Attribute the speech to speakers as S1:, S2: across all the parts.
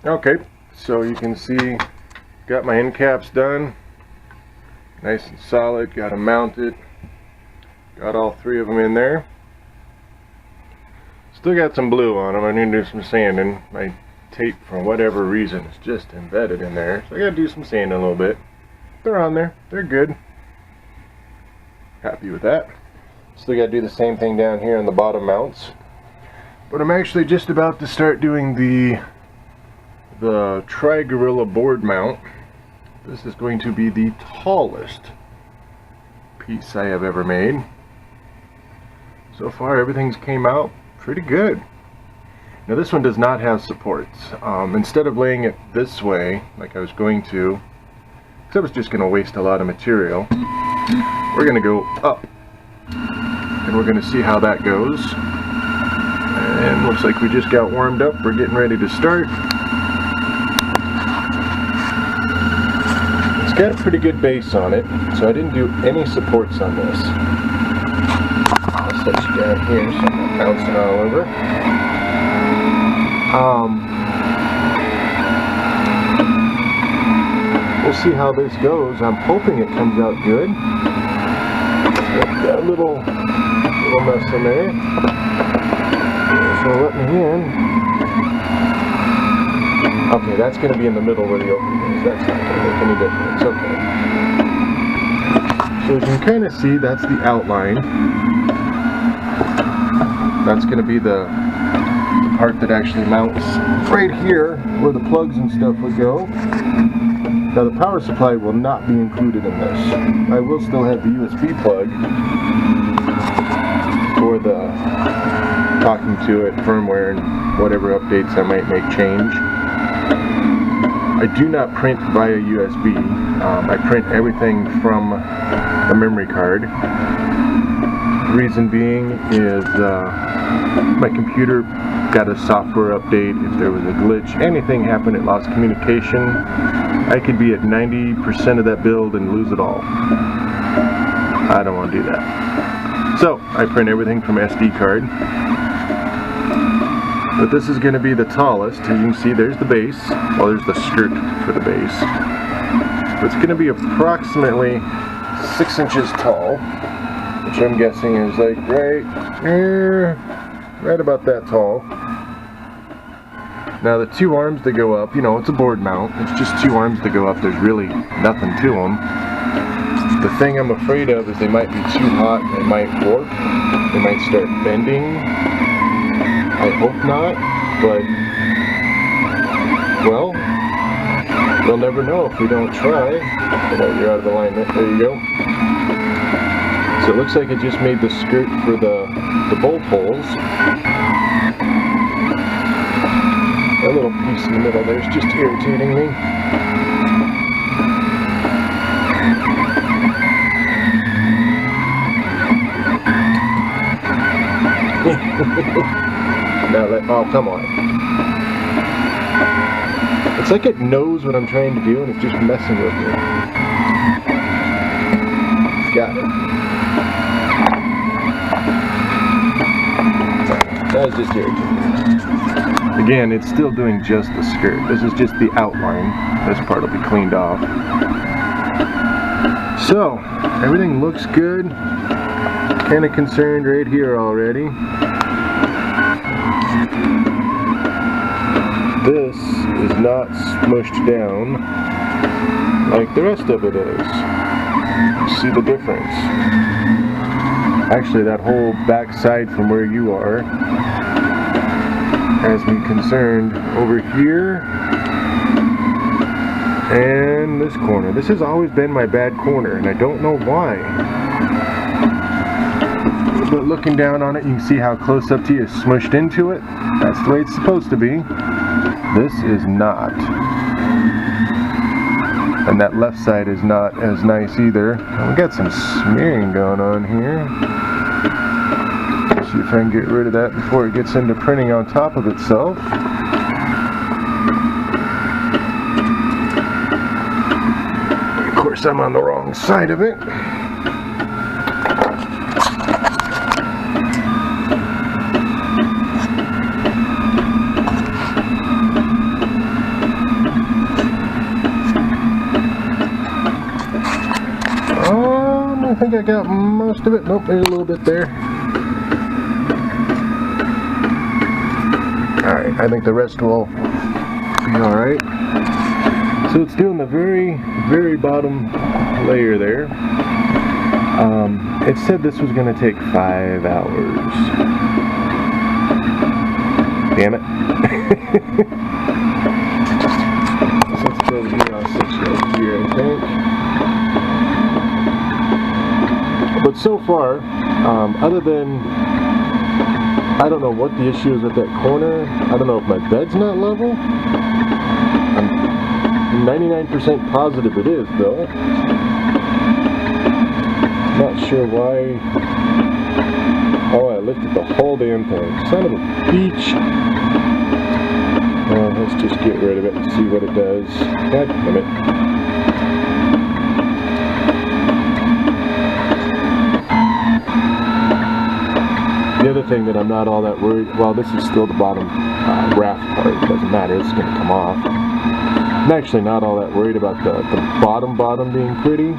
S1: Okay, so you can see, got my end caps done, nice and solid, got them mounted, got all three of them in there. Still got some blue on them. I need to do some sanding. My tape, for whatever reason, is just embedded in there, so I gotta do some sanding a little bit. They're on there, they're good. Happy with that. Still gotta do the same thing down here on the bottom mounts. But I'm actually just about to start doing the TriGorilla board mount. This is going to be the tallest piece I have ever made. So far everything's came out pretty good. Now this one does not have supports. Instead of laying it this way like I was going to, because I was just going to waste a lot of material, we're going to go up and we're going to see how that goes. And looks like we just got warmed up. We're getting ready to start. It's got a pretty good base on it, so I didn't do any supports on this. I'll set you down here so I'm not bouncing all over. We'll see how this goes. I'm hoping it comes out good. Got a little mess in there. So let me in. Okay, that's going to be in the middle where the opening is. That's not going to make any difference. Okay. So as you can kind of see, that's the outline. That's going to be the part that actually mounts right here where the plugs and stuff would go. Now the power supply will not be included in this. I will still have the USB plug for the talking to it, firmware, and whatever updates I might make change. I do not print via USB. I print everything from the memory card. The reason being is my computer got a software update. If there was a glitch, anything happened, it lost communication, I could be at 90% of that build and lose it all. I don't want to do that. So I print everything from SD card. But this is going to be the tallest. As you can see, there's the base. Well, there's the skirt for the base. But it's going to be approximately 6 inches tall, which I'm guessing is like right about that tall. Now the two arms that go up, you know, it's a board mount. It's just two arms that go up. There's really nothing to them. The thing I'm afraid of is they might be too hot. They might warp. They might start bending. I hope not, but, well, we'll never know if we don't try. Oh, you're out of alignment. There you go. So it looks like it just made the skirt for the bolt holes. That little piece in the middle there is just irritating me. Now oh, come on. It's like it knows what I'm trying to do and it's just messing with me. Got it. That was just irritating. Again, it's still doing just the skirt. This is just the outline. This part will be cleaned off. So, everything looks good. Kind of concerned right here already. This is not smushed down like the rest of it is. See the difference? Actually, that whole back side from where you are has me concerned over here and this corner. This has always been my bad corner and I don't know why. But looking down on it, you can see how close up to you is smushed into it. That's the way it's supposed to be. This is not. And that left side is not as nice either. We got some smearing going on here. See if I can get rid of that before it gets into printing on top of itself. Of course, I'm on the wrong side of it. think I got most of it. Nope, there's a little bit there. Alright, I think the rest will be alright. So it's doing the very, very bottom layer there. It said this was going to take 5 hours. Damn it. So let's go over here, I'll switch right here, I think. But so far, other than, I don't know what the issue is with that corner. I don't know if my bed's not level. I'm 99% positive it is, though. Not sure why. Oh, I lifted the whole damn thing. Son of a beach. Well, let's just get rid of it and see what it does. God damn it. The other thing that I'm not all that worried, well, this is still the bottom raft part. It doesn't matter, it's going to come off. I'm actually not all that worried about the bottom being pretty.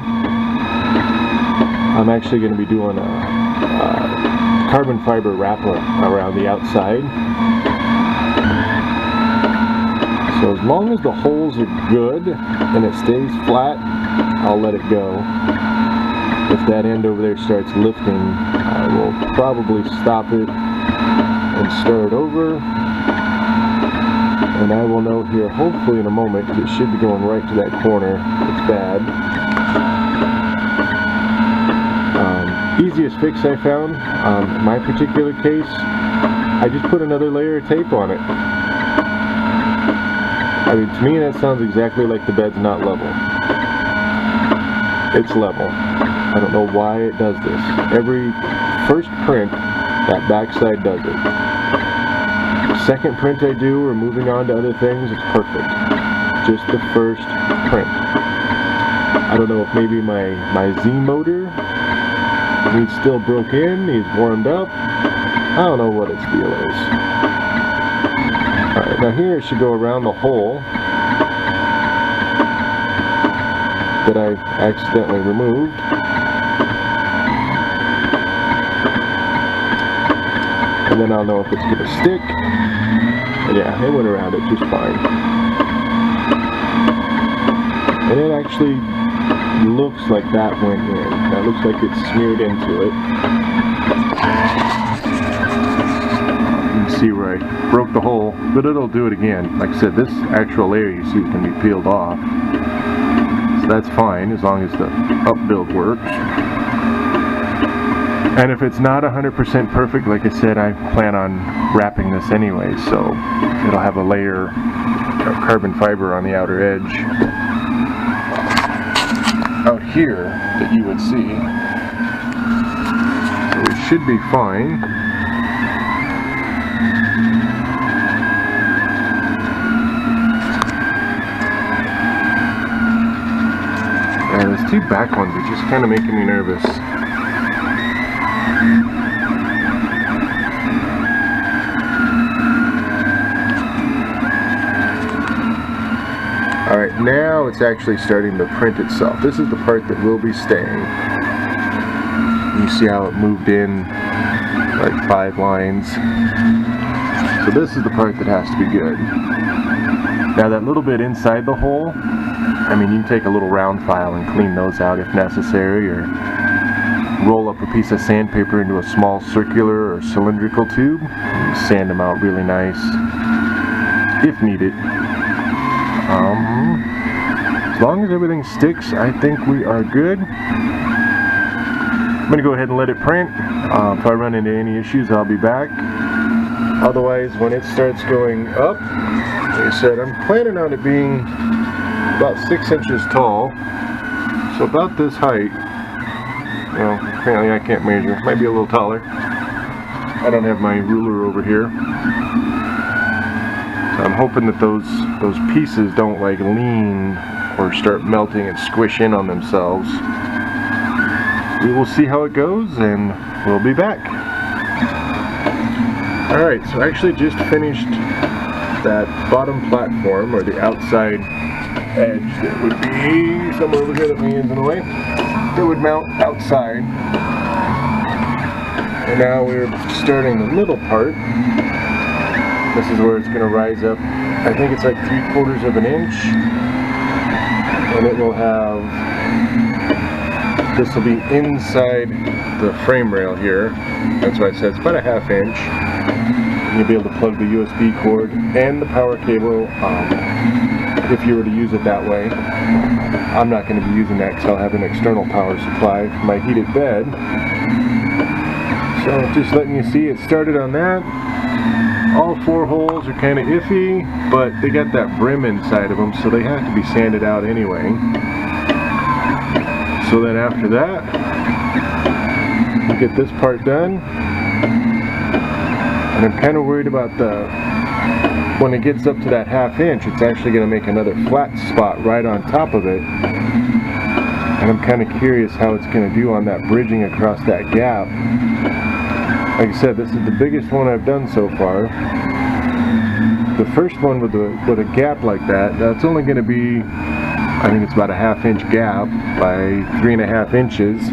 S1: I'm actually going to be doing a carbon fiber wrap around the outside. So as long as the holes are good and it stays flat, I'll let it go. If that end over there starts lifting, I will probably stop it and start over. And I will know here, hopefully in a moment, it should be going right to that corner. It's bad. Easiest fix I found, in my particular case, I just put another layer of tape on it. I mean, to me that sounds exactly like the bed's not level. It's level. I don't know why it does this. Every first print, that backside does it. Second print I do, or moving on to other things, it's perfect. Just the first print. I don't know if maybe my Z motor needs still broke in, needs warmed up. I don't know what its deal is. Alright, now here it should go around the hole that I accidentally removed. And then I'll know if it's going to stick. Yeah, it went around it just fine. And it actually looks like that went in. That looks like it's smeared into it. You can see where I broke the hole, but it'll do it again. Like I said, this actual layer you see can be peeled off. So that's fine as long as the upbuild works. And if it's not 100% perfect, like I said, I plan on wrapping this anyway, so it'll have a layer of carbon fiber on the outer edge out here that you would see. So it should be fine. And those two back ones are just kind of making me nervous. Alright, now it's actually starting to print itself. This is the part that will be staying. You see how it moved in like 5 lines. So this is the part that has to be good. Now that little bit inside the hole, I mean, you can take a little round file and clean those out if necessary, or roll up a piece of sandpaper into a small circular or cylindrical tube and sand them out really nice if needed. As long as everything sticks, I think we are good. I'm going to go ahead and let it print. If I run into any issues, I'll be back. Otherwise, when it starts going up, like I said, I'm planning on it being about 6 inches tall. So about this height. Well, apparently I can't measure. It might be a little taller. I don't have my ruler over here. So I'm hoping that those pieces don't like lean or start melting and squish in on themselves. We will see how it goes, and we'll be back. Alright, so I actually just finished that bottom platform, or the outside edge that would be somewhere over here that my hand's in the way. that would mount outside. And now we're starting the middle part. This is where it's going to rise up. I think it's like 3/4 of an inch. And it will have, this will be inside the frame rail here. That's why I said it's about a 1/2 inch. You'll be able to plug the USB cord and the power cable if you were to use it that way. I'm not going to be using that because I'll have an external power supply for my heated bed. So just letting you see it started on that. All 4 holes are kind of iffy, but they got that brim inside of them, so they have to be sanded out anyway. So then after that, we'll get this part done. And I'm kind of worried about when it gets up to that 1/2 inch, it's actually going to make another flat spot right on top of it. And I'm kind of curious how it's going to do on that bridging across that gap. Like I said, this is the biggest one I've done so far. The first one with a gap like that, that's only going to be, I think it's about a 1/2 inch gap by 3.5 inches.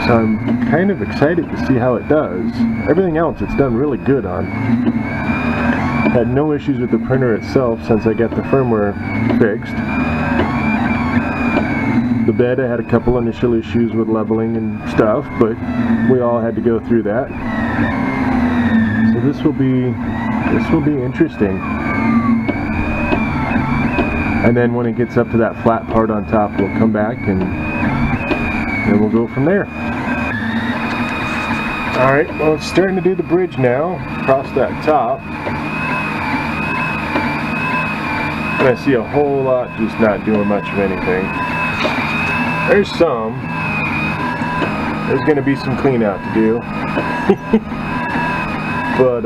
S1: So I'm kind of excited to see how it does. Everything else it's done really good on. Had no issues with the printer itself since I got the firmware fixed. The bed, I had a couple initial issues with leveling and stuff, but we all had to go through that. So this will be interesting. And then when it gets up to that flat part on top, we'll come back and we'll go from there. Alright, well it's starting to do the bridge now, across that top. And I see a whole lot just not doing much of anything. There's some. There's going to be some clean out to do. But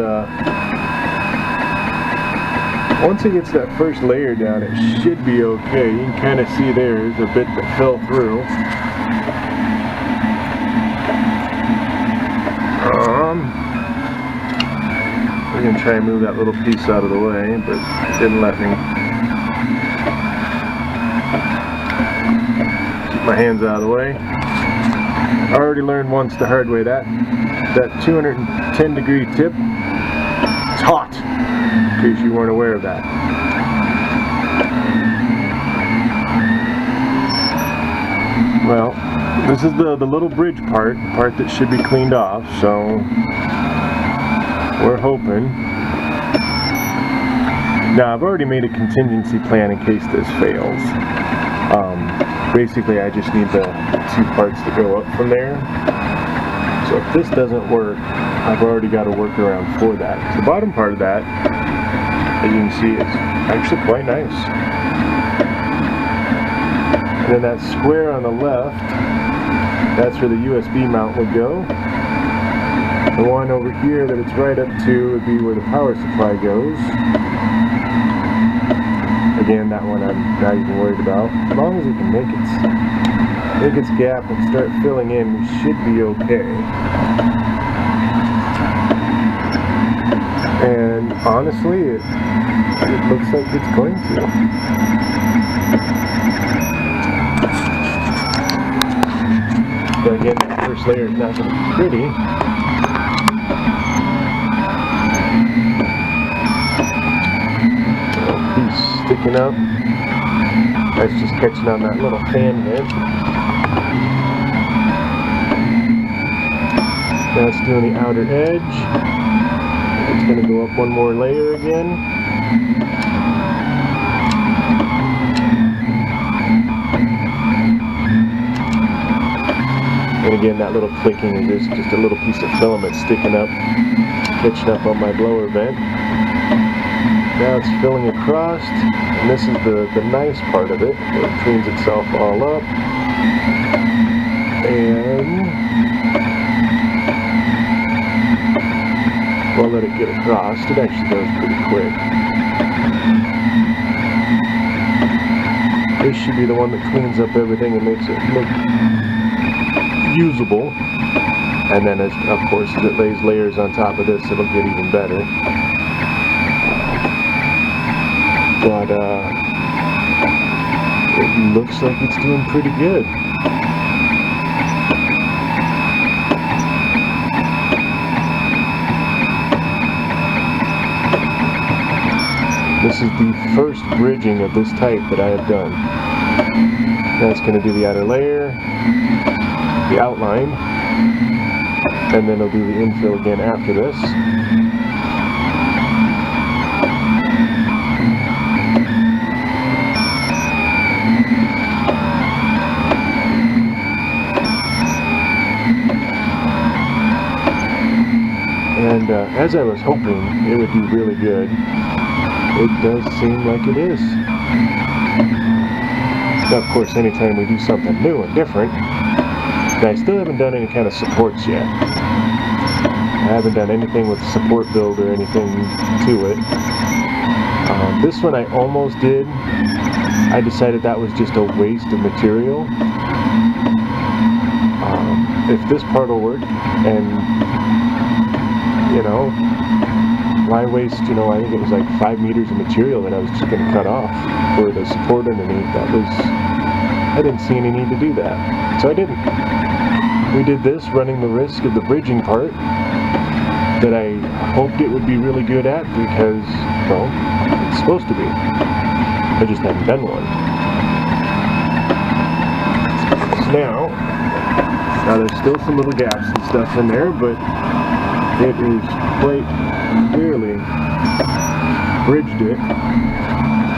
S1: once it gets that first layer down, it should be okay. You can kind of see there's a bit that fell through. We're going to try and move that little piece out of the way, but it didn't let me. Keep my hands out of the way. I already learned once the hard way that 210 degree tip, it's hot, in case you weren't aware of that. Well, this is the little bridge part that should be cleaned off, so we're hoping. Now I've already made a contingency plan in case this fails. Basically I just need the 2 parts to go up from there. So if this doesn't work, I've already got a workaround for that. The bottom part of that, as you can see, is actually quite nice. And then that square on the left, that's where the USB mount would go. The one over here that it's right up to would be where the power supply goes. Again, that one I'm not even worried about. As long as it can make its gap and start filling in, we should be okay. And honestly, it looks like it's going to. But again, that first layer is not going to be pretty. Sticking up. That's just catching on that little fan head. Now it's doing the outer edge. It's going to go up one more layer again. And again, that little clicking is just a little piece of filament sticking up, catching up on my blower vent. Now it's filling across, and this is the nice part of it, where it cleans itself all up. And we'll let it get across. It actually goes pretty quick. This should be the one that cleans up everything and makes it look usable. And then, of course, as it lays layers on top of this, it'll get even better. But it looks like it's doing pretty good. first bridging of this type that I have done. That's going to do the outer layer, the outline, and then it'll do the infill again after this. And as I was hoping it would do really good, it does seem like it is. Now, of course, anytime we do something new and different, I still haven't done any kind of supports yet. I haven't done anything with support build or anything to it. This one I almost did. I decided that was just a waste of material. If this part will work, and you know, why waste, you know, I think it was like 5 meters of material that I was just going to cut off for the support underneath. I didn't see any need to do that, so I didn't. We did this running the risk of the bridging part that I hoped it would be really good at because, well, it's supposed to be. I just haven't done one. So now there's still some little gaps and stuff in there, but it is quite clearly bridged it.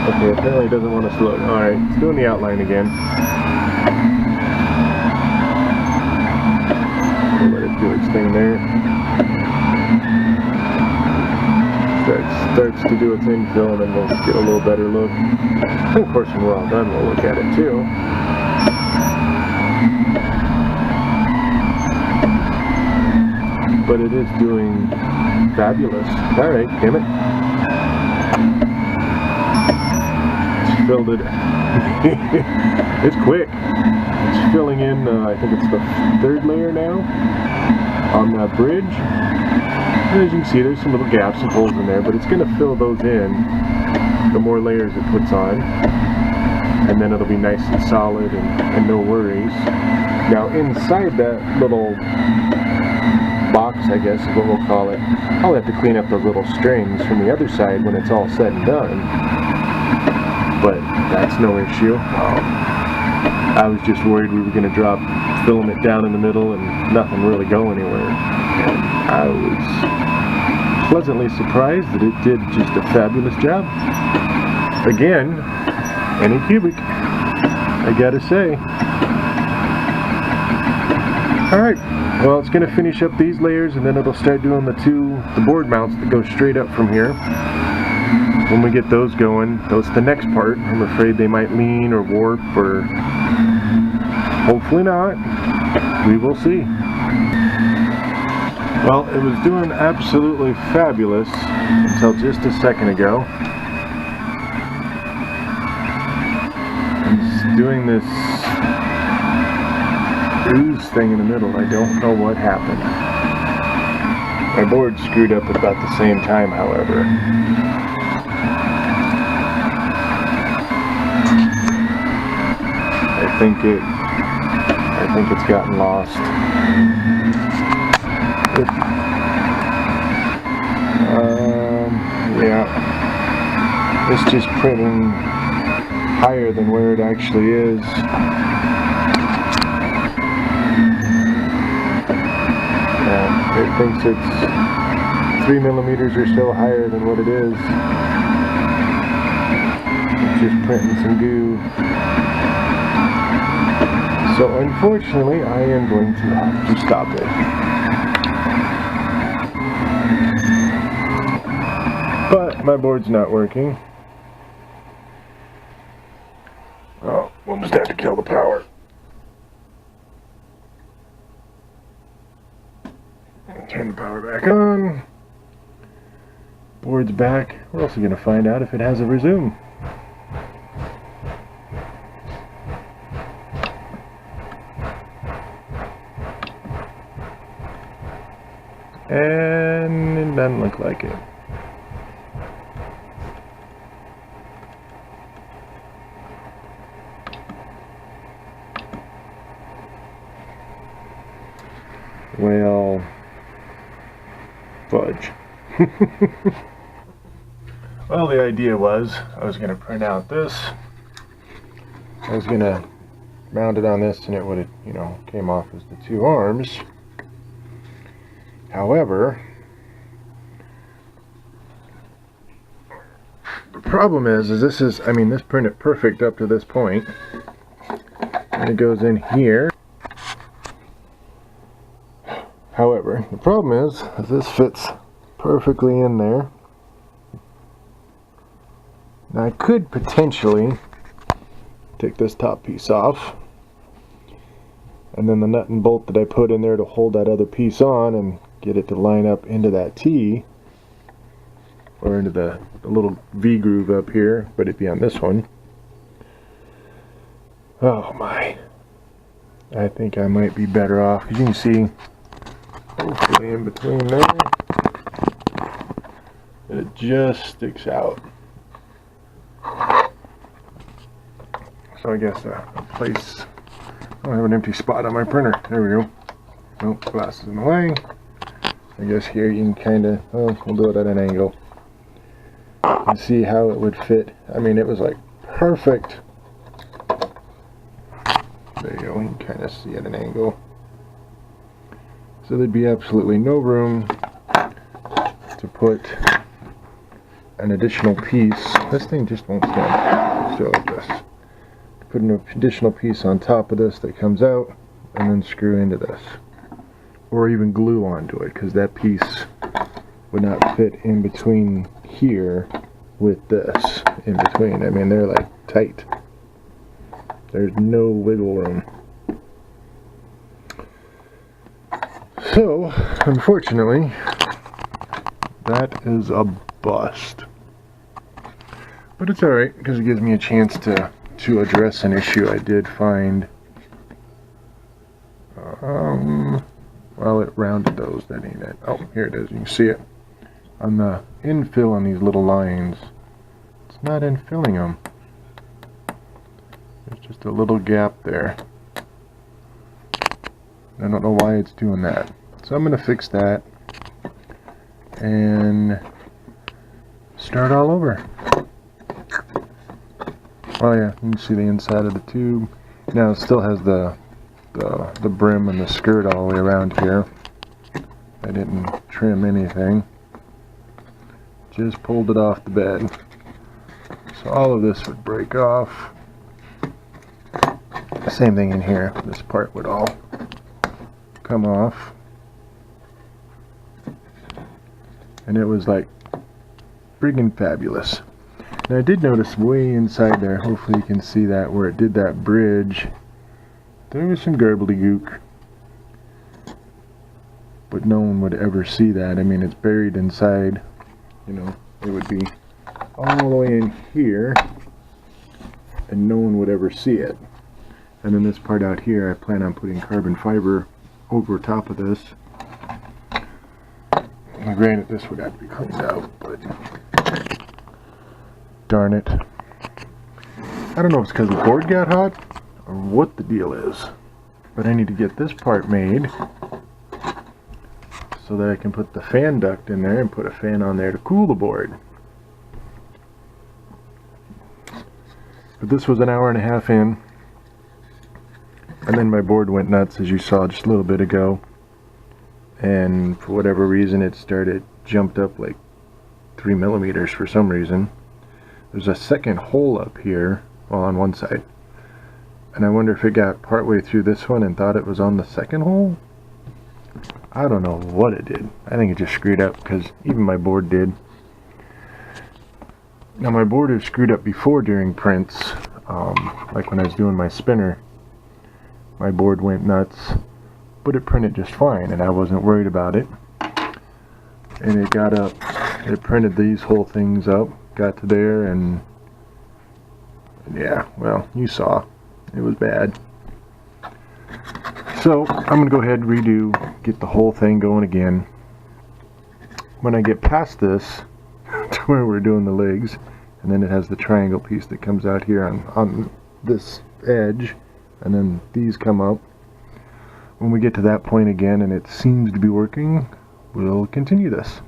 S1: Okay, apparently it doesn't want to slow. Alright, it's doing the outline again. We'll let it do its thing there. Starts to do its infill, and then we'll get a little better look. And of course, when we're all done, we'll look at it too. But it is doing fabulous. Alright, damn it. It's filled it. It's quick. It's filling in, I think it's the 3rd layer now on that bridge. And as you can see, there's some little gaps and holes in there, but it's going to fill those in the more layers it puts on. And then it'll be nice and solid and no worries. Now inside that little box, I guess is what we'll call it, I'll have to clean up those little strings from the other side when it's all said and done. But that's no issue. I was just worried we were going to drop filament down in the middle and nothing really go anywhere. And I was pleasantly surprised that it did just a fabulous job. Again, AnyCubic, I gotta say. Alright, well, it's going to finish up these layers, and then it'll start doing the board mounts that go straight up from here. When we get those going, that's the next part. I'm afraid they might lean or warp, or hopefully not. We will see. Well, it was doing absolutely fabulous until just a second ago. It's doing this ooze thing in the middle. I don't know what happened. My board screwed up at about the same time, however. I think it's gotten lost. Yeah. It's just printing higher than where it actually is. It thinks it's 3 millimeters or so higher than what it is. It's just printing some goo. So unfortunately, I am going to have to stop it. But my board's not working. Oh, we'll just have to kill the power. Turn the power back on. Board's back. We're also going to find out if it has a resume. And it doesn't look like it. Well, fudge. Well, the idea was I was going to print out this. I was going to mount it on this and it would have, you know, came off as the two arms. However, the problem is this is, I mean, this printed perfect up to this point. And it goes in here. However, the problem is this fits perfectly in there. Now I could potentially take this top piece off, and then the nut and bolt that I put in there to hold that other piece on and get it to line up into that T, or into the little V groove up here, but it'd be on this one. Oh my, I think I might be better off, because you can see hopefully in between there it just sticks out. So I guess a place, I don't have an empty spot on my printer. There we go. Nope, glasses in the way. I guess here you can kind of, oh, we'll do it at an angle. You can see how it would fit. I mean, it was like perfect. There you go, you can kind of see at an angle. So there'd be absolutely no room to put an additional piece. This thing just won't stand. So just put an additional piece on top of this that comes out and then screw into this. Or even glue onto it, because that piece would not fit in between here with this in between. I mean, they're like tight. There's no wiggle room. So, unfortunately, that is a bust. But it's alright, because it gives me a chance to address an issue I did find. Well, it rounded those, that ain't it. Oh, here it is, you can see it. On the infill on these little lines, it's not infilling them. There's just a little gap there. I don't know why it's doing that. So I'm going to fix that and start all over. Oh yeah, you can see the inside of the tube. Now it still has the brim and the skirt all the way around here. I didn't trim anything. Just pulled it off the bed. So all of this would break off. Same thing in here. This part would all come off. And it was like friggin' fabulous. Now I did notice way inside there, hopefully you can see that, where it did that bridge, there was some gobbledygook. But no one would ever see that. I mean, it's buried inside, you know, it would be all the way in here, and no one would ever see it. And then this part out here, I plan on putting carbon fiber over top of this. Now, granted, this would have to be cleaned out, but darn it. I don't know if it's because the board got hot or what the deal is, but I need to get this part made so that I can put the fan duct in there and put a fan on there to cool the board. But this was an hour and a half in, and then my board went nuts, as you saw just a little bit ago, and for whatever reason it jumped up like 3 millimeters for some reason. There's a second hole up here, well, on one side, and I wonder if it got partway through this one and thought it was on the second hole. I don't know what it did. I think it just screwed up, because even my board did. Now my board is screwed up before during prints, like when I was doing my spinner. My board went nuts, but it printed just fine, and I wasn't worried about it. And it got up, it printed these whole things up, got to there, and yeah, well, you saw, it was bad. So I'm going to go ahead and redo, get the whole thing going again. When I get past this, to where we're doing the legs, and then it has the triangle piece that comes out here on this edge, and then these come up. When we get to that point again and it seems to be working, we'll continue this.